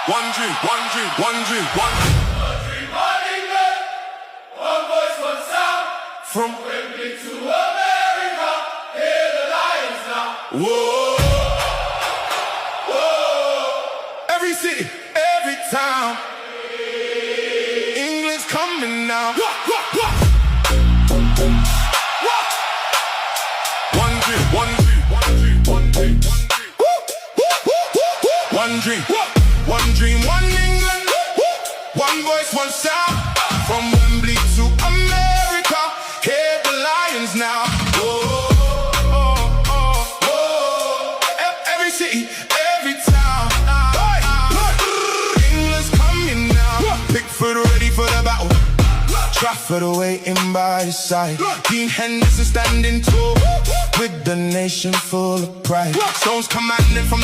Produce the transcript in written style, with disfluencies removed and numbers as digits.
One dream, one dream, one dream, one dream, one England, one voice, one sound. from Wembley to America, hear the Lions now. whoa, whoa. Every city, every town, England's coming now. One dream, one dream, one dream, one dream, one dream, one dream, one England, one voice, one sound. From Wembley to America, hear the Lions now. Whoa, oh, oh, whoa. Every city, every town, England's coming now. Pickford ready for the battle, Trafford waiting by his side. Dean Henderson standing tall, with the nation full of pride. Stones commanding from